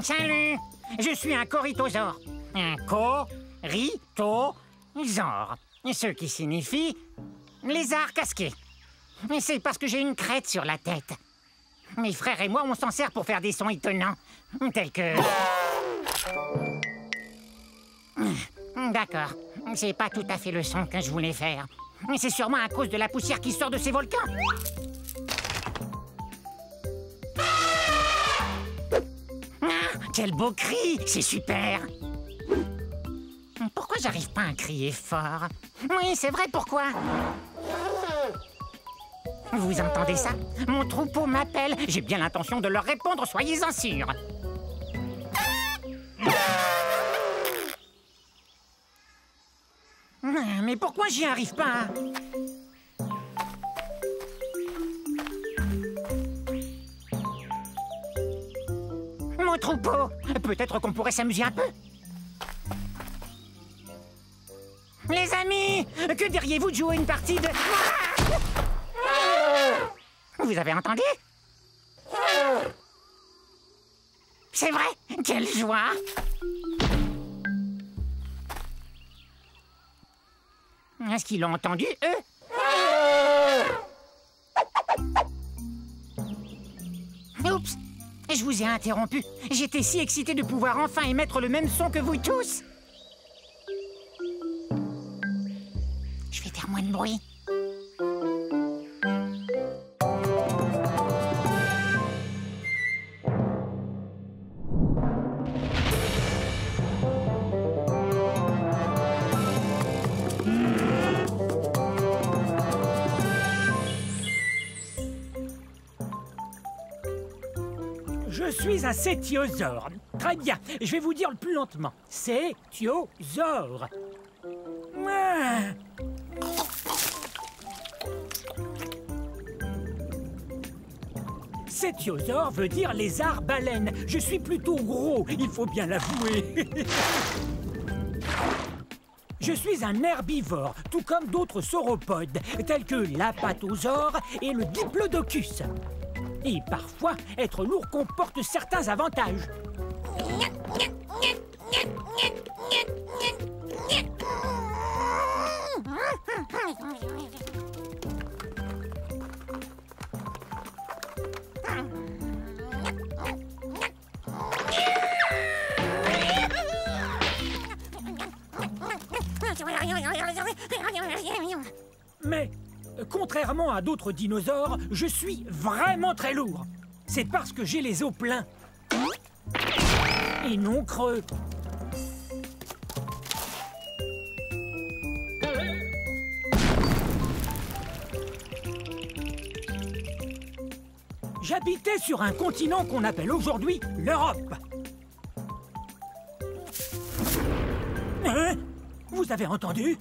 Salut, je suis un corythosaure. Un corythosaure, ce qui signifie lézard casqué. C'est parce que j'ai une crête sur la tête. Mes frères et moi, on s'en sert pour faire des sons étonnants, tels que... D'accord, c'est pas tout à fait le son que je voulais faire. C'est sûrement à cause de la poussière qui sort de ces volcans. Quel beau cri! C'est super! Pourquoi j'arrive pas à crier fort? Oui, c'est vrai, pourquoi? Vous entendez ça? Mon troupeau m'appelle. J'ai bien l'intention de leur répondre, soyez-en sûrs. Mais pourquoi j'y arrive pas? Mon troupeau! Peut-être qu'on pourrait s'amuser un peu. Les amis! Que diriez-vous de jouer une partie de... Vous avez entendu? C'est vrai? Quelle joie! Est-ce qu'ils l'ont entendu, eux? Oups! Je vous ai interrompu. J'étais si excité de pouvoir enfin émettre le même son que vous tous. Je vais faire moins de bruit. Je suis un cétiosaure. Très bien, je vais vous dire le plus lentement. Cétiosaure. Ah. Cétiosaure veut dire lézard-baleine. Je suis plutôt gros, il faut bien l'avouer. Je suis un herbivore, tout comme d'autres sauropodes, tels que l'apatosaure et le diplodocus. Et parfois, être lourd comporte certains avantages. Mais, contrairement à d'autres dinosaures, je suis vraiment très lourd. C'est parce que j'ai les os pleins. Et non creux. J'habitais sur un continent qu'on appelle aujourd'hui l'Europe. Hein? Vous avez entendu?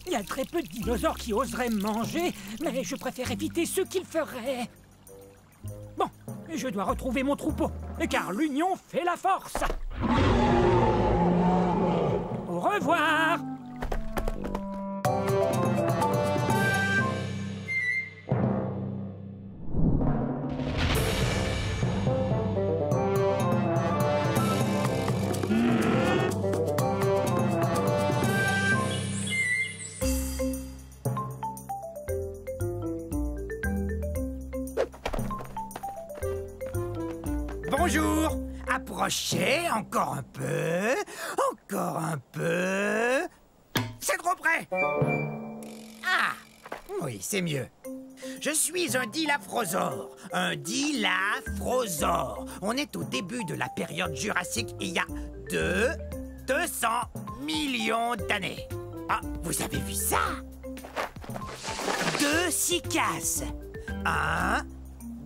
Il y a très peu de dinosaures qui oseraient me manger, mais je préfère éviter ceux qui le feraient. Bon, je dois retrouver mon troupeau, car l'union fait la force. Au revoir. Bonjour. Approchez, encore un peu. Encore un peu. C'est trop près. Ah, oui, c'est mieux. Je suis un dilaphrosore. Un dilaphrosore. On est au début de la période jurassique il y a 200 millions d'années. Ah, vous avez vu ça? 2 cycasses. 1,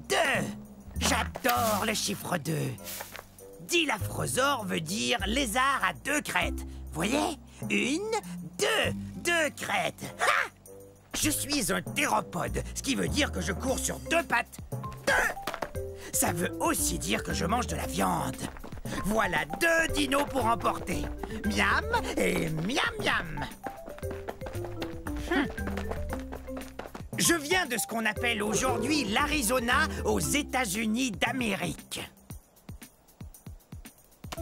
2. J'adore le chiffre 2. Dilaphrosore veut dire lézard à 2 crêtes. Voyez? 1, 2. 2 crêtes. Ha! Je suis un théropode, ce qui veut dire que je cours sur 2 pattes. 2! Ça veut aussi dire que je mange de la viande. Voilà 2 dinos pour emporter. Miam et miam miam. Je viens de ce qu'on appelle aujourd'hui l'Arizona aux États-Unis d'Amérique.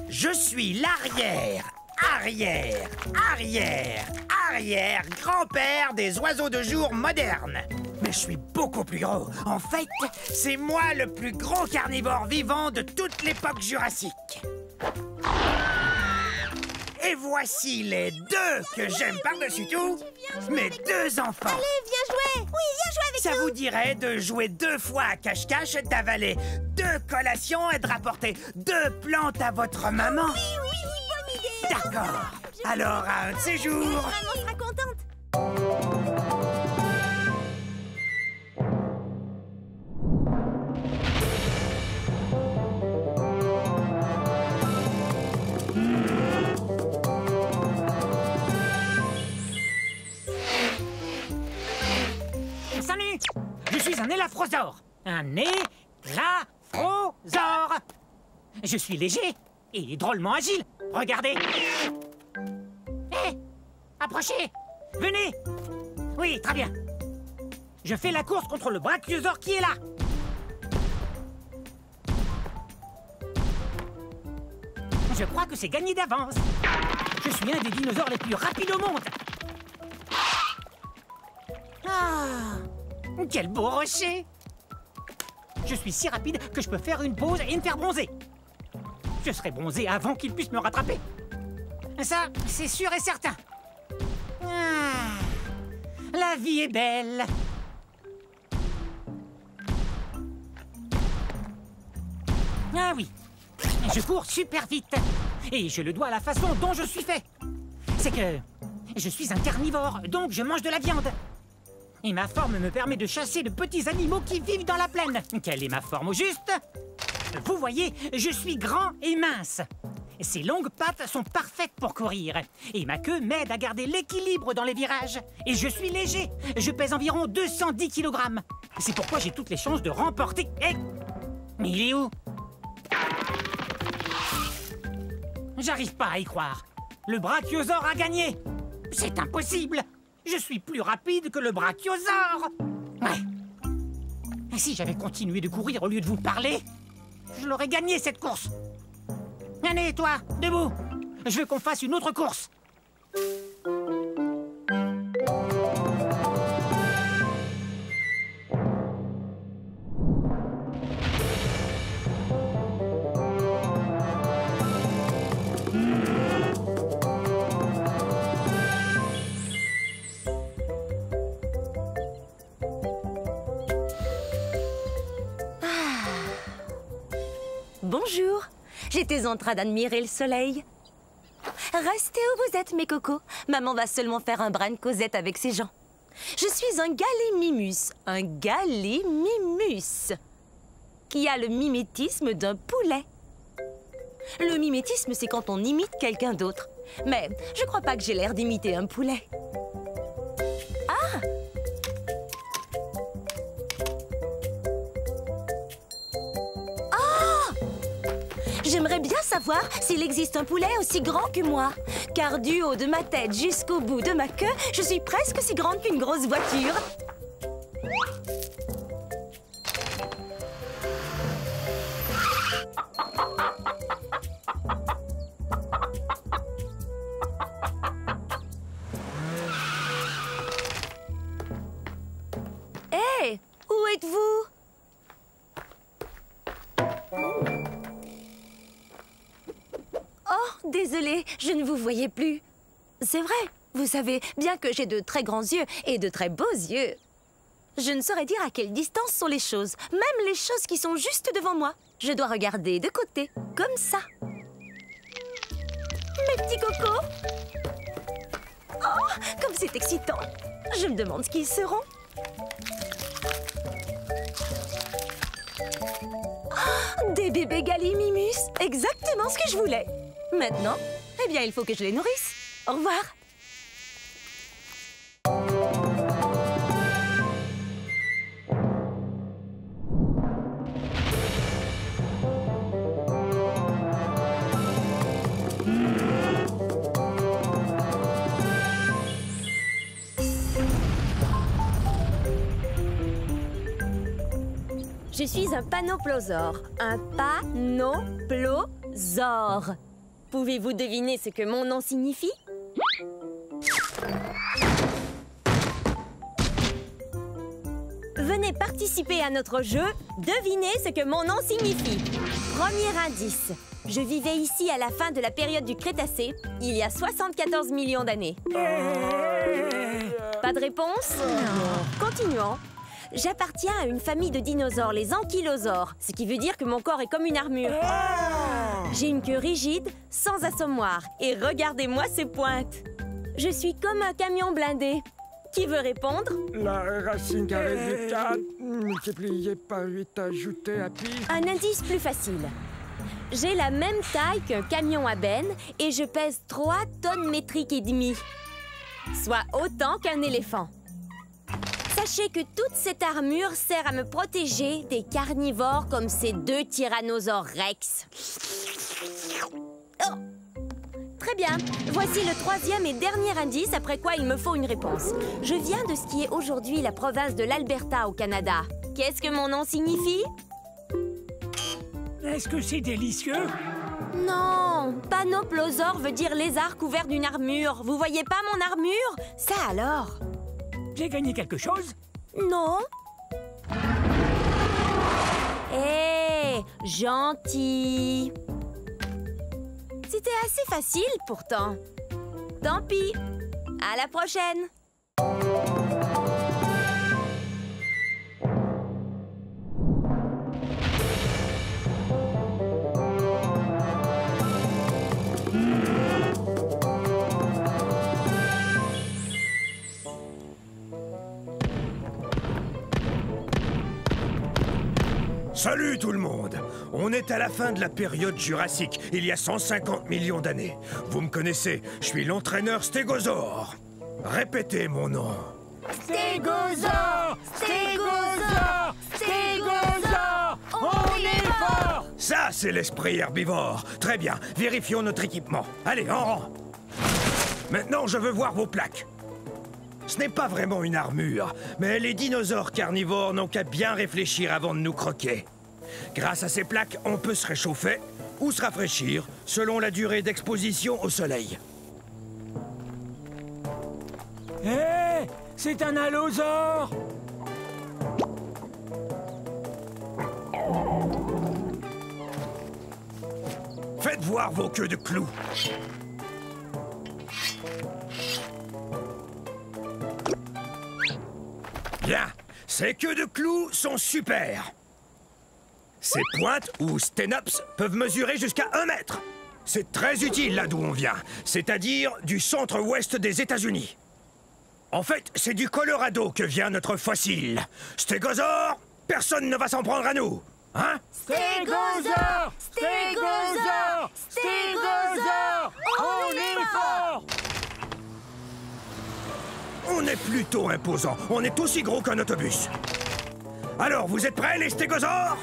Je suis l'arrière-grand-père des oiseaux de jour modernes. Mais je suis beaucoup plus gros. En fait, c'est moi le plus gros carnivore vivant de toute l'époque jurassique. Et voici les deux que j'aime par-dessus tout, mes deux enfants. Allez, viens jouer. Oui, viens jouer avec Ça nous. vous dirait de jouer 2 fois à cache-cache, d'avaler 2 collations et de rapporter 2 plantes à votre maman? Oui, bonne idée. D'accord. Alors, à un de ces jours... Maman sera contente. Salut! Je suis un élafrosaure. Un élafrosaure. Je suis léger et drôlement agile. Regardez. Hé! Approchez! Venez! Oui, très bien. Je fais la course contre le brachiosaure qui est là. Je crois que c'est gagné d'avance. Je suis un des dinosaures les plus rapides au monde. Ah! Quel beau rocher! Je suis si rapide que je peux faire une pause et me faire bronzer. Je serai bronzé avant qu'il puisse me rattraper. Ça, c'est sûr et certain. Ah, la vie est belle. Ah oui, je cours super vite. Et je le dois à la façon dont je suis fait. C'est que je suis un carnivore, donc je mange de la viande. Et ma forme me permet de chasser de petits animaux qui vivent dans la plaine. Quelle est ma forme au juste? Vous voyez, je suis grand et mince. Ces longues pattes sont parfaites pour courir. Et ma queue m'aide à garder l'équilibre dans les virages. Et je suis léger. Je pèse environ 210 kg. C'est pourquoi j'ai toutes les chances de remporter... Eh! Mais il est où? J'arrive pas à y croire. Le brachiosaure a gagné. C'est impossible. Je suis plus rapide que le brachiosaure. Ouais. Et si j'avais continué de courir au lieu de vous parler, je l'aurais gagné cette course. Allez, toi, debout. Je veux qu'on fasse une autre course. Bonjour. J'étais en train d'admirer le soleil. Restez où vous êtes, mes cocos. Maman va seulement faire un brin de causette avec ses gens. Je suis un gallimimus. Un gallimimus. Qui a le mimétisme d'un poulet. Le mimétisme, c'est quand on imite quelqu'un d'autre. Mais je crois pas que j'ai l'air d'imiter un poulet. Ah! J'aimerais bien savoir s'il existe un poulet aussi grand que moi. Car du haut de ma tête jusqu'au bout de ma queue, je suis presque aussi grande qu'une grosse voiture. Hé, où êtes-vous? Oh, désolée, je ne vous voyais plus. C'est vrai, vous savez, bien que j'ai de très grands yeux et de très beaux yeux, je ne saurais dire à quelle distance sont les choses, même les choses qui sont juste devant moi. Je dois regarder de côté, comme ça. Mes petits cocos! Oh, comme c'est excitant! Je me demande ce qu'ils seront. Oh, des bébés gallimimus! Exactement ce que je voulais! Maintenant, eh bien, il faut que je les nourrisse. Au revoir. Je suis un panoplosaure. Un panoplosaure. Pouvez-vous deviner ce que mon nom signifie? Venez participer à notre jeu. Devinez ce que mon nom signifie. Premier indice. Je vivais ici à la fin de la période du Crétacé, il y a 74 millions d'années. Pas de réponse? Non. Continuons. J'appartiens à une famille de dinosaures, les ankylosaures, ce qui veut dire que mon corps est comme une armure. J'ai une queue rigide, sans assommoir, et regardez-moi ces pointes. Je suis comme un camion blindé. Qui veut répondre? La racine carrée du 4 multiplié par 8 ajouté à pi. Un indice plus facile. J'ai la même taille qu'un camion à benne et je pèse 3 tonnes métriques et demie, soit autant qu'un éléphant. Sachez que toute cette armure sert à me protéger des carnivores comme ces 2 tyrannosaures rex. Oh. Très bien. Voici le 3e et dernier indice, après quoi il me faut une réponse. Je viens de ce qui est aujourd'hui la province de l'Alberta au Canada. Qu'est-ce que mon nom signifie? Est-ce que c'est délicieux? Non, panoplosaure veut dire lézard couvert d'une armure. Vous voyez pas mon armure? Ça alors? J'ai gagné quelque chose? Non. Hé, gentil. C'était assez facile pourtant. Tant pis. À la prochaine. Salut tout le monde! On est à la fin de la période jurassique, il y a 150 millions d'années. Vous me connaissez, je suis l'entraîneur Stégosaure. Répétez mon nom. Stégosaure! Stégosaure! Stégosaure! On est fort! Ça, c'est l'esprit herbivore. Très bien, vérifions notre équipement. Allez, en rang! Maintenant, je veux voir vos plaques. Ce n'est pas vraiment une armure, mais les dinosaures carnivores n'ont qu'à bien réfléchir avant de nous croquer. Grâce à ces plaques, on peut se réchauffer ou se rafraîchir selon la durée d'exposition au soleil. Hé! C'est un allosaure! Faites voir vos queues de clous. Bien, ces queues de clous sont super. Ces pointes, ou sténops, peuvent mesurer jusqu'à 1 mètre. C'est très utile là d'où on vient, c'est-à-dire du centre-ouest des États-Unis. En fait, c'est du Colorado que vient notre fossile. Stégosaure, personne ne va s'en prendre à nous, hein? Stégosaure! Stégosaure! Stégosaure! On est fort! On est plutôt imposant. On est aussi gros qu'un autobus. Alors, vous êtes prêts, les stégosaures?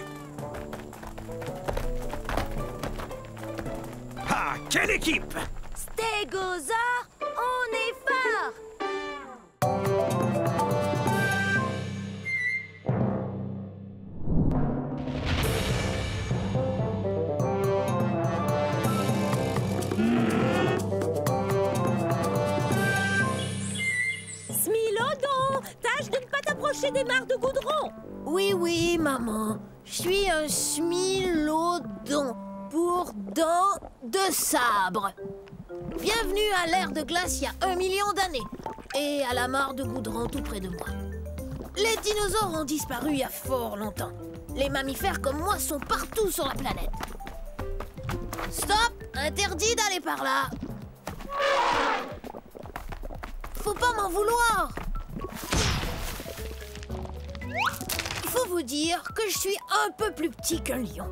Ah, quelle équipe! Stégosaure, on est fort! Tâche de ne pas t'approcher des mares de goudron. Oui, maman. Je suis un smilodon pour dents de sabre. Bienvenue à l'ère de glace il y a 1 million d'années. Et à la mare de goudron tout près de moi. Les dinosaures ont disparu il y a fort longtemps. Les mammifères comme moi sont partout sur la planète. Stop! Interdit d'aller par là. Faut pas m'en vouloir. Il faut vous dire que je suis un peu plus petit qu'un lion.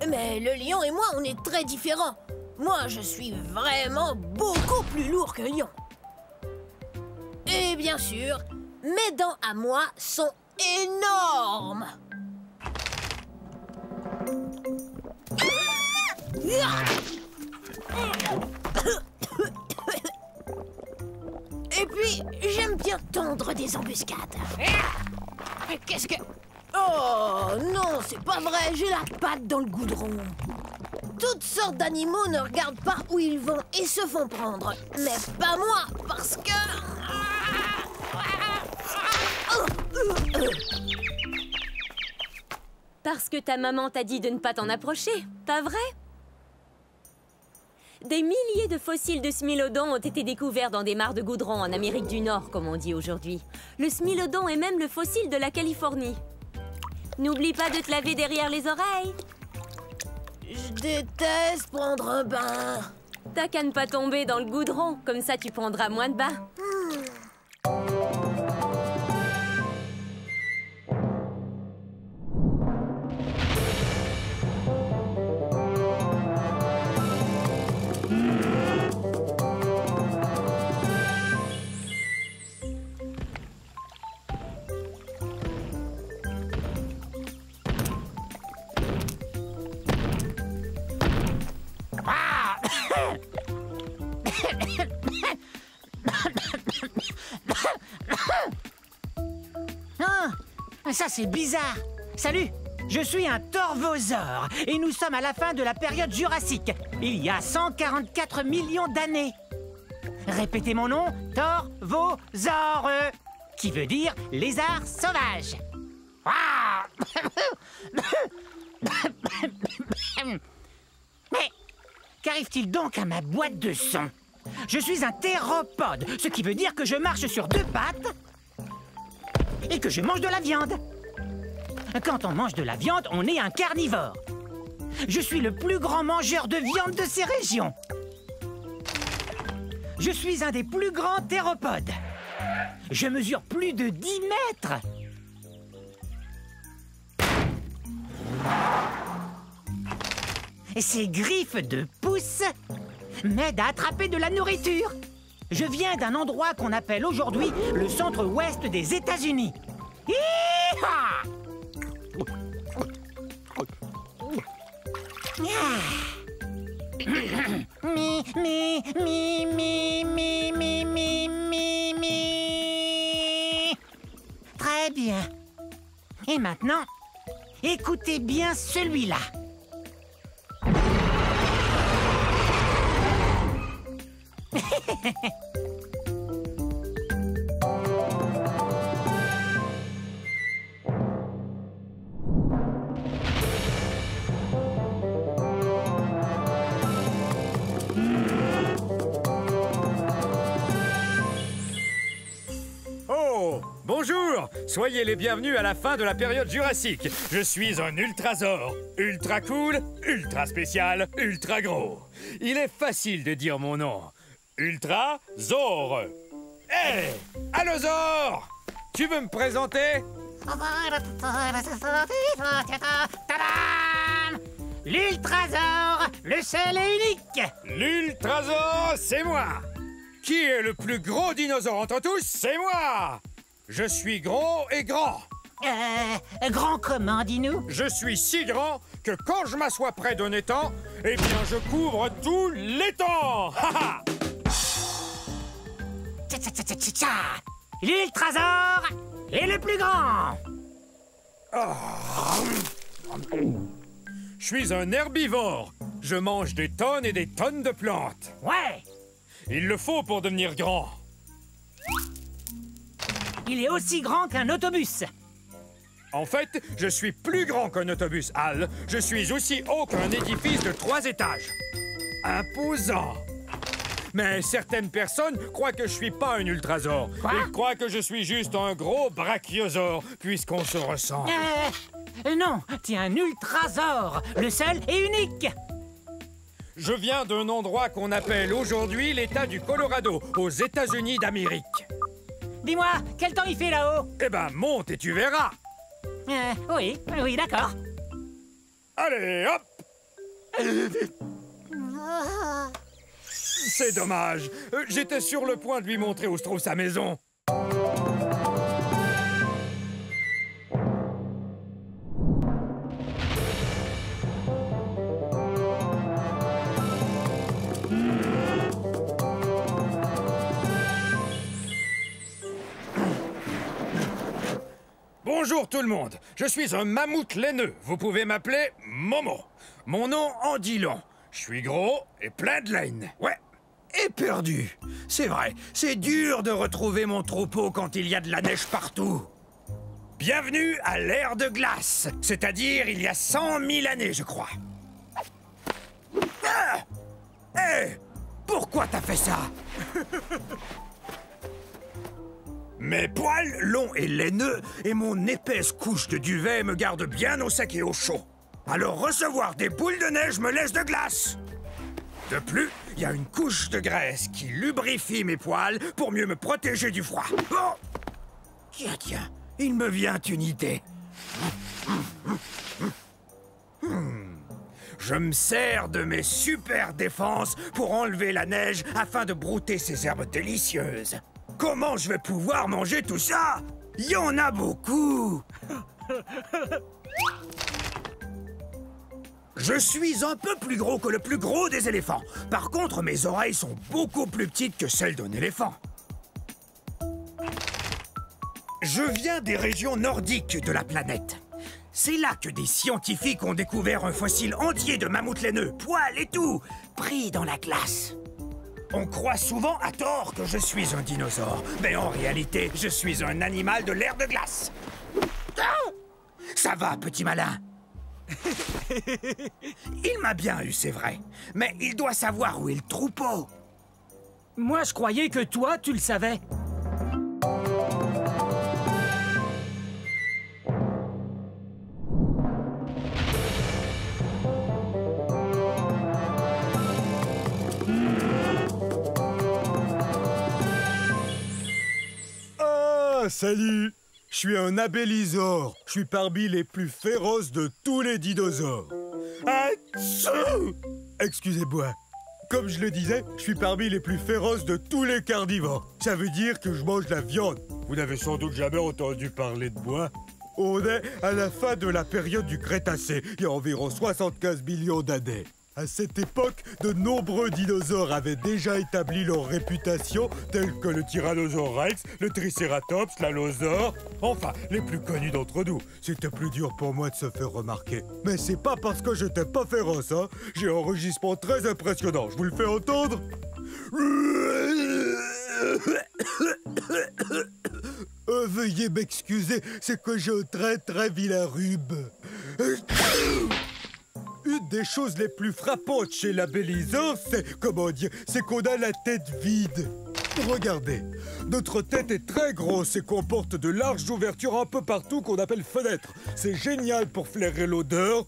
Mais le lion et moi, on est très différents. Moi, je suis vraiment beaucoup plus lourd qu'un lion. Et bien sûr, mes dents à moi sont énormes. Et puis, j'aime bien tondre des embuscades. Qu'est-ce que... Oh! Oh non, c'est pas vrai, j'ai la patte dans le goudron. Toutes sortes d'animaux ne regardent pas où ils vont et se font prendre. Mais pas moi, parce que... Parce que ta maman t'a dit de ne pas t'en approcher, pas vrai? Des milliers de fossiles de smilodons ont été découverts dans des mares de goudron en Amérique du Nord, comme on dit aujourd'hui. Le smilodon est même le fossile de la Californie. N'oublie pas de te laver derrière les oreilles. Je déteste prendre un bain. T'as qu'à ne pas tomber dans le goudron, comme ça tu prendras moins de bains. Ça, c'est bizarre. Salut, je suis un torvosaure et nous sommes à la fin de la période jurassique, il y a 144 millions d'années. Répétez mon nom, torvosaure, qui veut dire lézard sauvage. Mais qu'arrive-t-il donc à ma boîte de son? Je suis un théropode, ce qui veut dire que je marche sur deux pattes et que je mange de la viande. Quand on mange de la viande, on est un carnivore. Je suis le plus grand mangeur de viande de ces régions. Je suis un des plus grands théropodes. Je mesure plus de 10 mètres. Et ces griffes de pouce m'aident à attraper de la nourriture. Je viens d'un endroit qu'on appelle aujourd'hui le centre-ouest des États-Unis. Hi-ha! Mi, mi, mi, mi, mi, mi, mi, mi, mi. Très bien. Et maintenant, écoutez bien celui-là. Oh, bonjour! Soyez les bienvenus à la fin de la période jurassique. Je suis un ultrasaure. Ultra cool, ultra spécial, ultra gros. Il est facile de dire mon nom. Ultrasaure. Hé! Allosaure! Tu veux me présenter? Tadam! L'ultrasaure, le seul et unique. L'ultrasaure, c'est moi! Qui est le plus gros dinosaure entre tous? C'est moi! Je suis gros et grand. Grand comment, dis-nous? Je suis si grand que quand je m'assois près d'un étang, eh bien je couvre tout l'étang! Ha ha! L'ultrasaure est le plus grand. Je suis un herbivore. Je mange des tonnes et des tonnes de plantes. Ouais, Il le faut pour devenir grand. il est aussi grand qu'un autobus. En fait, je suis plus grand qu'un autobus, Al. Je suis aussi haut qu'un édifice de 3 étages. Imposant. Mais certaines personnes croient que je suis pas un ultrasaure. Quoi? Ils croient que je suis juste un gros brachiosaure, puisqu'on se ressemble. Non, t'es un ultrasaure, le seul et unique. Je viens d'un endroit qu'on appelle aujourd'hui l'État du Colorado, aux États-Unis d'Amérique. Dis-moi, quel temps il fait là-haut? Eh ben, monte et tu verras. Oui, d'accord. Allez, hop! C'est dommage. J'étais sur le point de lui montrer où se trouve sa maison. Bonjour tout le monde, je suis un mammouth laineux. Vous pouvez m'appeler Momo. Mon nom en dit long. Je suis gros et plein de laine. Ouais. Et perdu. C'est vrai, c'est dur de retrouver mon troupeau quand il y a de la neige partout. Bienvenue à l'ère de glace, c'est-à-dire il y a 100 000 années, je crois. Ah! Hé! Pourquoi t'as fait ça? Mes poils longs et laineux et mon épaisse couche de duvet me gardent bien au sec et au chaud. Alors recevoir des boules de neige me laisse de glace. De plus, il y a une couche de graisse qui lubrifie mes poils pour mieux me protéger du froid. Oh! Tiens, il me vient une idée. Je me sers de mes super défenses pour enlever la neige afin de brouter ces herbes délicieuses. Comment je vais pouvoir manger tout ça? Il y en a beaucoup. Je suis un peu plus gros que le plus gros des éléphants. Par contre, mes oreilles sont beaucoup plus petites que celles d'un éléphant. Je viens des régions nordiques de la planète. C'est là que des scientifiques ont découvert un fossile entier de mammouth laineux, poils et tout, pris dans la glace. On croit souvent à tort que je suis un dinosaure, mais en réalité, je suis un animal de l'ère de glace. Ça va, petit malin. Il m'a bien eu, c'est vrai, mais il doit savoir où est le troupeau. Moi, je croyais que toi, tu le savais. Salut! Je suis un abélisore. Je suis parmi les plus féroces de tous les dinosaures. Atchou! Excusez-moi. Comme je le disais, je suis parmi les plus féroces de tous les carnivores. Ça veut dire que je mange la viande. Vous n'avez sans doute jamais entendu parler de moi. On est à la fin de la période du Crétacé, il y a environ 75 millions d'années. À cette époque, de nombreux dinosaures avaient déjà établi leur réputation, tels que le Tyrannosaure Rex, le Triceratops, l'Allosaure, enfin, les plus connus d'entre nous. C'était plus dur pour moi de se faire remarquer. Mais c'est pas parce que j'étais pas féroce, hein. J'ai un enregistrement très impressionnant, je vous le fais entendre. Veuillez m'excuser, c'est que j'ai un très vilain rhume. Une des choses les plus frappantes chez l'abélisore, c'est qu'on a la tête vide. Regardez, notre tête est très grosse et comporte de larges ouvertures un peu partout qu'on appelle fenêtres. C'est génial pour flairer l'odeur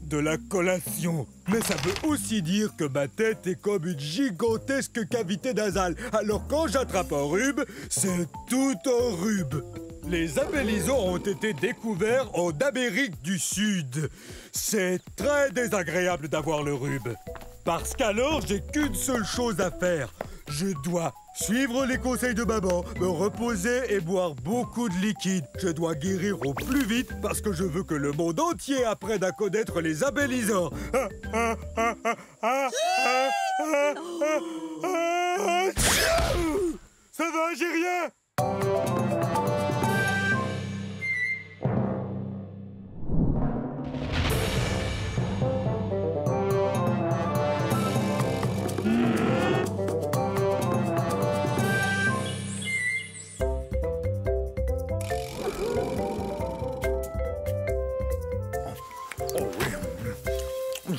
de la collation. Mais ça veut aussi dire que ma tête est comme une gigantesque cavité nasale. Alors quand j'attrape un rhume, c'est tout un rhume. Les abélisores ont été découverts en Amérique du Sud. C'est très désagréable d'avoir le rhume. Parce qu'alors, j'ai qu'une seule chose à faire. Je dois suivre les conseils de maman, me reposer et boire beaucoup de liquide. Je dois guérir au plus vite parce que je veux que le monde entier apprenne à connaître les abélisores. Ça va, j'ai rien.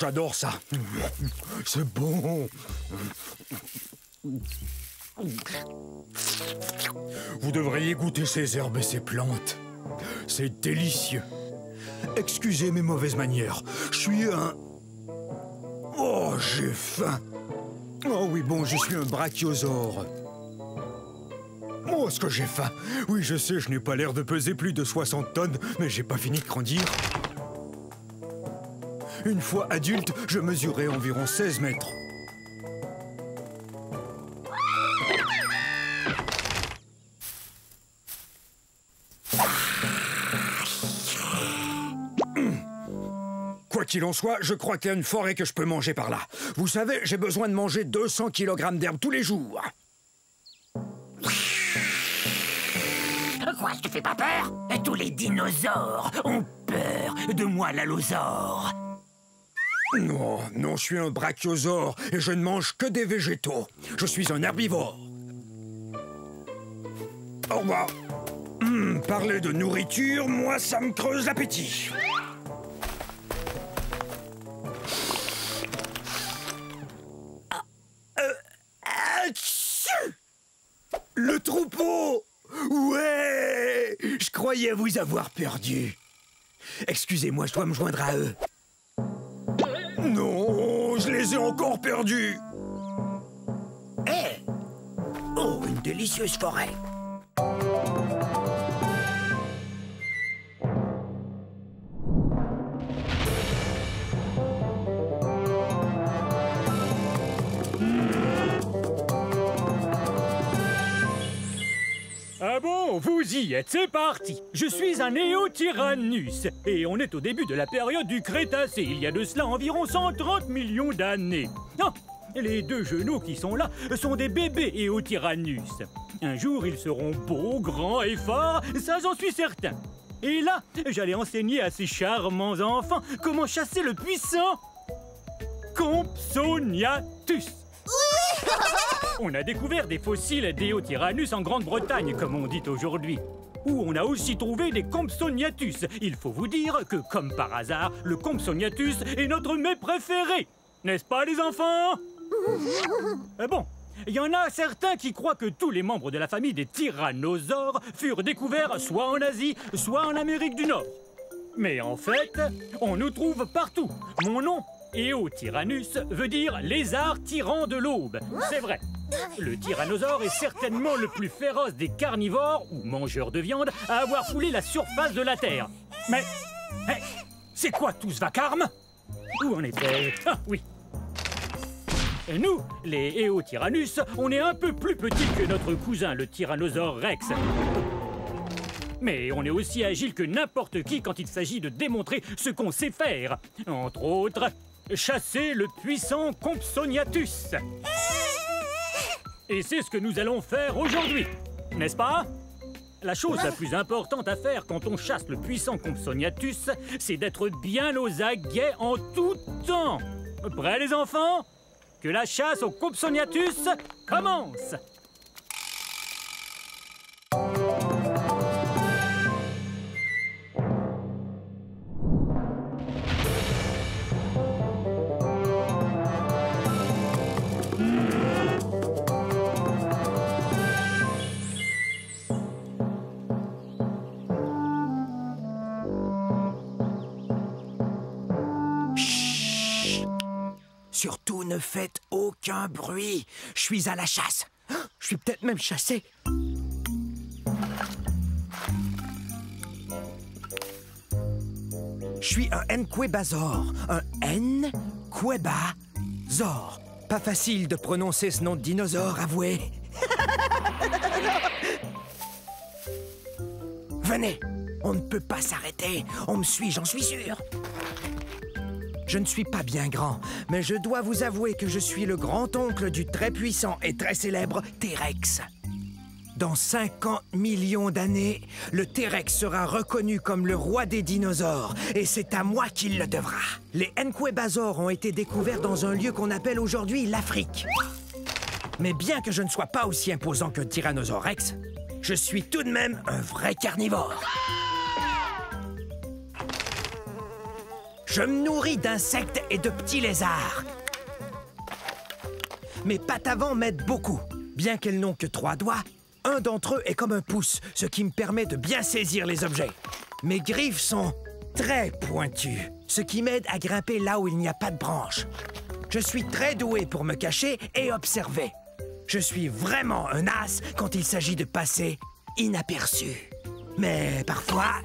J'adore ça. C'est bon. Vous devriez goûter ces herbes et ces plantes. C'est délicieux. Excusez mes mauvaises manières. Je suis un... Oh, j'ai faim. Oh oui, bon, je suis un brachiosaure. Oh, est-ce que j'ai faim? Oui, je sais, je n'ai pas l'air de peser plus de 60 tonnes, mais j'ai pas fini de grandir. Une fois adulte, je mesurais environ 16 mètres. Quoi qu'il en soit, je crois qu'il y a une forêt que je peux manger par là. Vous savez, j'ai besoin de manger 200 kg d'herbe tous les jours. Quoi, je te fais pas peur? Tous les dinosaures ont peur de moi, l'allosaure. Non, non, je suis un brachiosaure et je ne mange que des végétaux. Je suis un herbivore. Au revoir. Parler de nourriture, moi, ça me creuse l'appétit. Le troupeau! Ouais! Je croyais vous avoir perdu. Excusez-moi, je dois me joindre à eux. Non, je les ai encore perdus. Hé! Oh, une délicieuse forêt. Ah bon, vous y êtes, c'est parti. Je suis un Éotyrannus et on est au début de la période du Crétacé, il y a de cela environ 130 millions d'années. Ah, les deux genoux qui sont là sont des bébés Éotyrannus. Un jour, ils seront beaux, grands et forts, ça j'en suis certain. Et là, j'allais enseigner à ces charmants enfants comment chasser le puissant Compsognathus. On a découvert des fossiles d'Éotyrannus en Grande-Bretagne, comme on dit aujourd'hui, où on a aussi trouvé des Compsognathus. Il faut vous dire que, comme par hasard, le Compsognathus est notre mets préféré. N'est-ce pas, les enfants? Bon, il y en a certains qui croient que tous les membres de la famille des tyrannosaures furent découverts soit en Asie, soit en Amérique du Nord. Mais en fait, on nous trouve partout. Mon nom, Éotyrannus, veut dire lézard tyran de l'aube. C'est vrai. Le tyrannosaure est certainement le plus féroce des carnivores, ou mangeurs de viande, à avoir foulé la surface de la Terre. Mais c'est quoi tout ce vacarme? Où en était? Ah, oui. Nous, les Éotyrannus, on est un peu plus petits que notre cousin, le tyrannosaure Rex. Mais on est aussi agile que n'importe qui quand il s'agit de démontrer ce qu'on sait faire. Entre autres, chasser le puissant Compsognathus. Et c'est ce que nous allons faire aujourd'hui, n'est-ce pas? La chose la plus importante à faire quand on chasse le puissant Compsognathus, c'est d'être bien aux aguets en tout temps. Prêts les enfants? Que la chasse au Compsognathus commence! Surtout ne faites aucun bruit. Je suis à la chasse. Je suis peut-être même chassé. Je suis un Enquebazore. Un Enquebazore. Pas facile de prononcer ce nom de dinosaure, avouez. Venez, on ne peut pas s'arrêter. On me suit, j'en suis sûr. Je ne suis pas bien grand, mais je dois vous avouer que je suis le grand-oncle du très puissant et très célèbre T-Rex. Dans 50 millions d'années, le T-Rex sera reconnu comme le roi des dinosaures, et c'est à moi qu'il le devra. Les Enquebazores ont été découverts dans un lieu qu'on appelle aujourd'hui l'Afrique. Mais bien que je ne sois pas aussi imposant qu'un Tyrannosaure Rex, je suis tout de même un vrai carnivore. Je me nourris d'insectes et de petits lézards. Mes pattes avant m'aident beaucoup. Bien qu'elles n'ont que 3 doigts, un d'entre eux est comme un pouce, ce qui me permet de bien saisir les objets. Mes griffes sont très pointues, ce qui m'aide à grimper là où il n'y a pas de branches. Je suis très doué pour me cacher et observer. Je suis vraiment un as quand il s'agit de passer inaperçu. Mais parfois...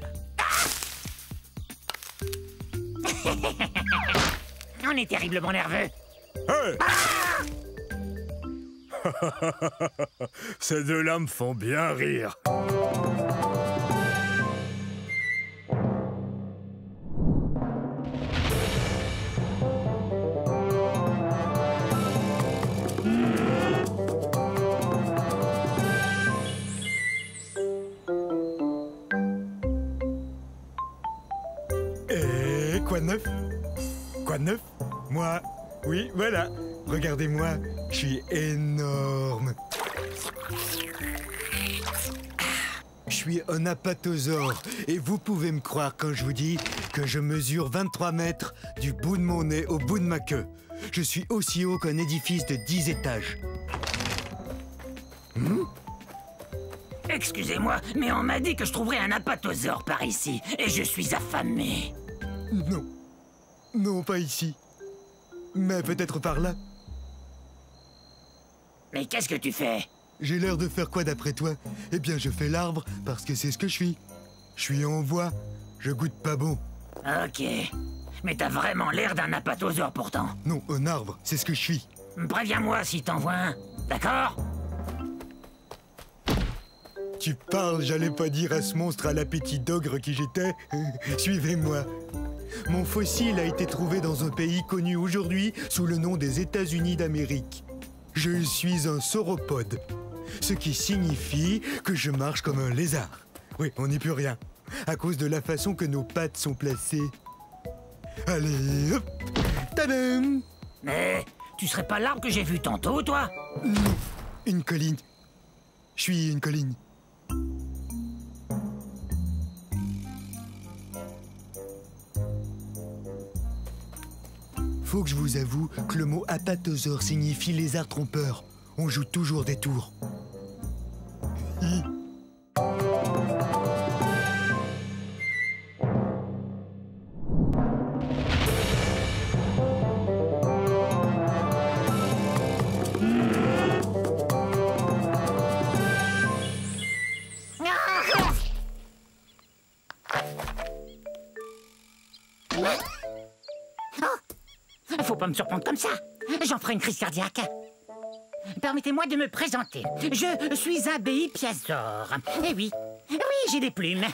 On est terriblement nerveux. Hey! Ces deux-là me font bien rire. Quoi de neuf? Quoi de neuf? Moi? Oui, voilà. Regardez-moi, je suis énorme. Je suis un apatosaure et vous pouvez me croire quand je vous dis que je mesure 23 mètres du bout de mon nez au bout de ma queue. Je suis aussi haut qu'un édifice de 10 étages. Excusez-moi, mais on m'a dit que je trouverais un apatosaure par ici, et je suis affamé. Non. Non, pas ici. Mais peut-être par là. Mais qu'est-ce que tu fais? J'ai l'air de faire quoi d'après toi? Eh bien, je fais l'arbre parce que c'est ce que je suis. Je suis en voie. Je goûte pas bon. Ok. Mais t'as vraiment l'air d'un apatosaure pourtant. Non, un arbre, c'est ce que je suis. Préviens-moi si t'en vois un, d'accord? Tu parles, j'allais pas dire à ce monstre à l'appétit d'ogre qui j'étais. Suivez-moi. Mon fossile a été trouvé dans un pays connu aujourd'hui sous le nom des États-Unis d'Amérique. Je suis un sauropode, ce qui signifie que je marche comme un lézard. Oui, on n'y peut rien, à cause de la façon que nos pattes sont placées. Allez, hop, tadam! Mais tu serais pas l'arbre que j'ai vu tantôt, toi? Non, une colline. Je suis une colline. Faut que je vous avoue que le mot apatosaure signifie lézard trompeur. On joue toujours des tours. Faut pas me surprendre comme ça. J'en ferai une crise cardiaque. Permettez-moi de me présenter. Je suis un béipiasaure. Eh oui, j'ai des plumes.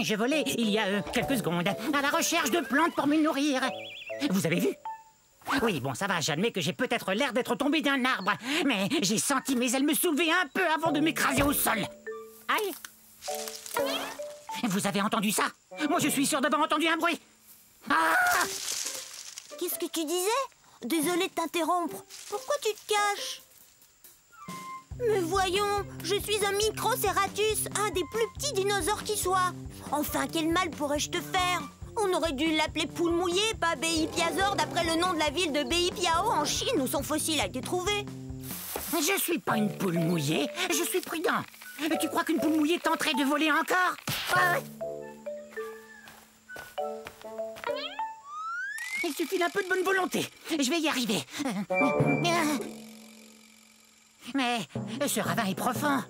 Je volais il y a quelques secondes à la recherche de plantes pour me nourrir. Vous avez vu? Oui, bon, ça va, j'admets que j'ai peut-être l'air d'être tombé d'un arbre, mais j'ai senti mes ailes me soulever un peu avant de m'écraser au sol. Aïe! Vous avez entendu ça? Moi, je suis sûr d'avoir entendu un bruit. Ah! Qu'est-ce que tu disais? Désolé de t'interrompre. Pourquoi tu te caches? Mais voyons, je suis un Microceratus, un des plus petits dinosaures qui soit. Enfin, quel mal pourrais-je te faire? On aurait dû l'appeler poule mouillée, pas béipiasaure, d'après le nom de la ville de Beipiao en Chine où son fossile a été trouvé. Je suis pas une poule mouillée, je suis prudent. Tu crois qu'une poule mouillée tenterait de voler encore? Il suffit d'un peu de bonne volonté. Je vais y arriver. Mais ce ravin est profond.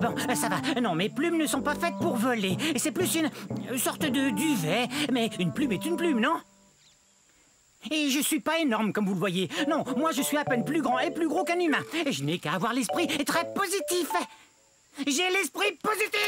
Bon, ça va. Non, mes plumes ne sont pas faites pour voler. C'est plus une sorte de duvet. Mais une plume est une plume, non? Et je suis pas énorme, comme vous le voyez. Non, moi je suis à peine plus grand et plus gros qu'un humain. Et je n'ai qu'à avoir l'esprit très positif. J'ai l'esprit positif!